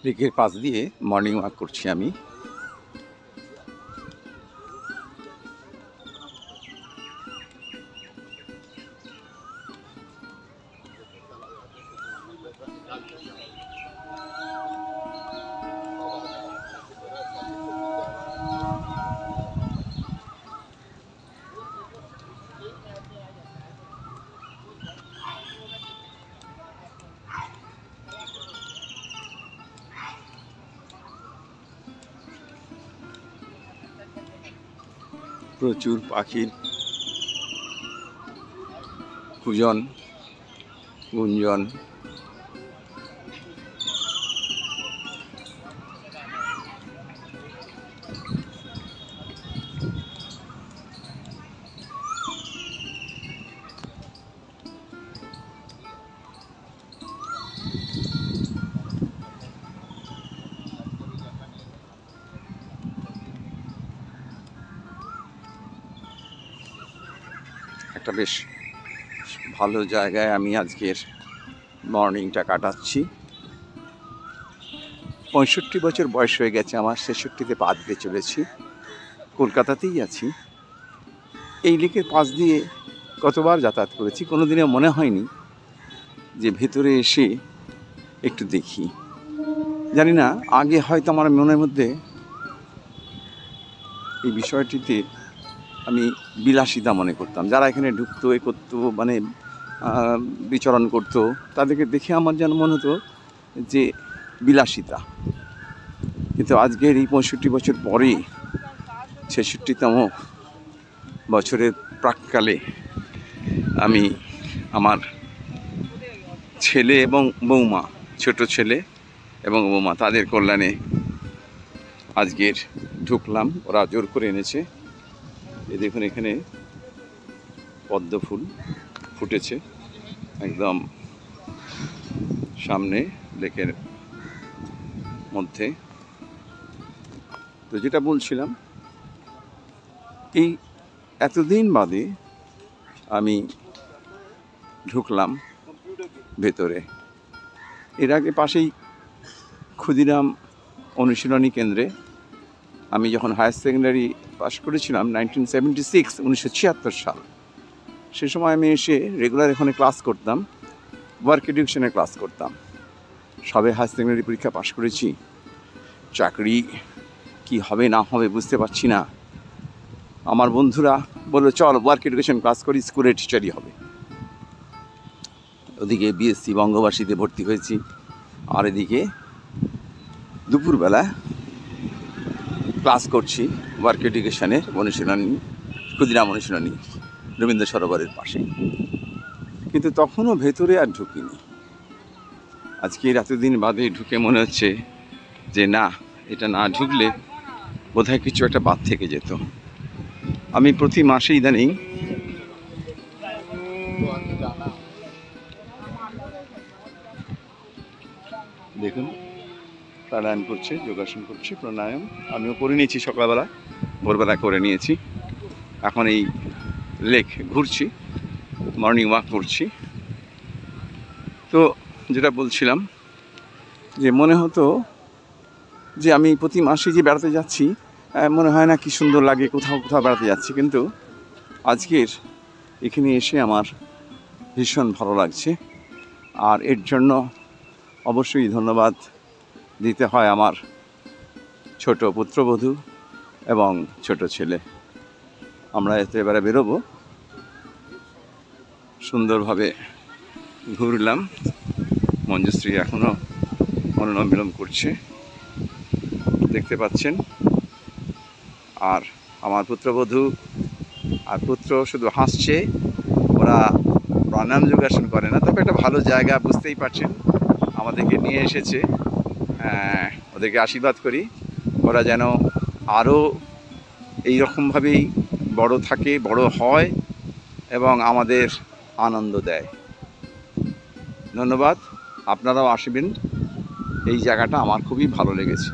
লেকের পাশ দিয়ে morning walk করছি আমি। প্রচুর পাখির কুজন গুঞ্জন। একটা বেশ ভালো জায়গায় আমি আজকের মর্নিংটা কাটাচ্ছি। 65 বছর বয়স হয়ে গেছে আমার, 66তে পা দিতে চলেছি। কলকাতাতেই আছি। এই লেকের পাশ দিয়ে কতবার যাতায়াত করেছি, কোনোদিনও মনে হয়নি যে ভেতরে এসে একটু দেখি। জানি না, আগে হয়তো আমার মনের মধ্যে এই বিষয়টিতে আমি বিলাসিতা মনে করতাম। যারা এখানে ঢুকতো, এ করতো, মানে বিচরণ করতো, তাদেরকে দেখে আমার যেন মনে হতো যে বিলাসিতা। কিন্তু আজকের এই 65 বছর পরেই 66তম বছরের প্রাক্কালে আমি আমার ছেলে এবং বৌমা, ছোট ছেলে এবং বৌমা, তাদের কল্যাণে আজকের ঢুকলাম। ওরা জোর করে এনেছে। এই দেখুন, এখানে পদ্ম ফুল ফুটেছে একদম সামনে লেকের মধ্যে। তো যেটা বলছিলাম, এই এতদিন বাদে আমি ঢুকলাম ভেতরে। এর আগে পাশেই ক্ষুদিরাম অনুশীলনী কেন্দ্রে আমি যখন হায়ার সেকেন্ডারি পাস করেছিলাম 1976 সাল, সে সময় আমি এসে রেগুলার এখানে ক্লাস করতাম, ওয়ার্ক এডুকেশনের ক্লাস করতাম। সবে হায়ার সেকেন্ডারি পরীক্ষা পাশ করেছি, চাকরি কি হবে না হবে বুঝতে পারছি না। আমার বন্ধুরা বললো, চল ওয়ার্ক এডুকেশন ক্লাস করি, স্কুলের টিচারই হবে। ওদিকে বিএসসি বঙ্গবাসীতে ভর্তি হয়েছি, আর এদিকে দুপুরবেলা ক্লাস করছি ওয়ার্ক এডুকেশনের অনুশীলনী, ক্ষুদিরাম অনুশীলনী, রবীন্দ্র সরোবরের পাশে। কিন্তু তখনও ভেতরে আর ঢুকিনি। আজকে এতদিন বাদে ঢুকে মনে হচ্ছে যে না, এটা না ঢুকলে বোধহয় কিছু একটা বাদ থেকে যেত। আমি প্রতি মাসে ইদানিং দেখুন প্রাণায়াম করছে, যোগাসন করছে, প্রাণায়াম আমিও করে নিয়েছি সকালবেলা, ভোরবেলা করে নিয়েছি। এখন এই লেক ঘুরছি, মর্নিং ওয়াক করছি। তো যেটা বলছিলাম, যে মনে হতো যে আমি প্রতি মাসে যে বেড়াতে যাচ্ছি, মনে হয় না কি সুন্দর লাগে, কোথাও কোথাও বেড়াতে যাচ্ছি। কিন্তু আজকের এখানে এসে আমার ভীষণ ভালো লাগছে। আর এর জন্য অবশ্যই ধন্যবাদ দিতে হয় আমার ছোট পুত্রবধূ এবং ছোট ছেলে। আমরা এবারে বেরোবো, সুন্দরভাবে ঘুরলাম। মঞ্জুশ্রী এখনও অনুলোম বিলোম করছে, দেখতে পাচ্ছেন। আর আমার পুত্রবধূ আর পুত্র শুধু হাসছে, ওরা প্রাণায়াম যোগাসন করে না। তবে একটা ভালো জায়গা, বুঝতেই পারছেন, আমাদেরকে নিয়ে এসেছে। ওদেরকে আশীর্বাদ করি, ওরা যেন আরও এইরকমভাবেই বড় থাকে, বড় হয় এবং আমাদের আনন্দ দেয়। ধন্যবাদ, আপনারাও আসবেন। এই জায়গাটা আমার খুবই ভালো লেগেছে।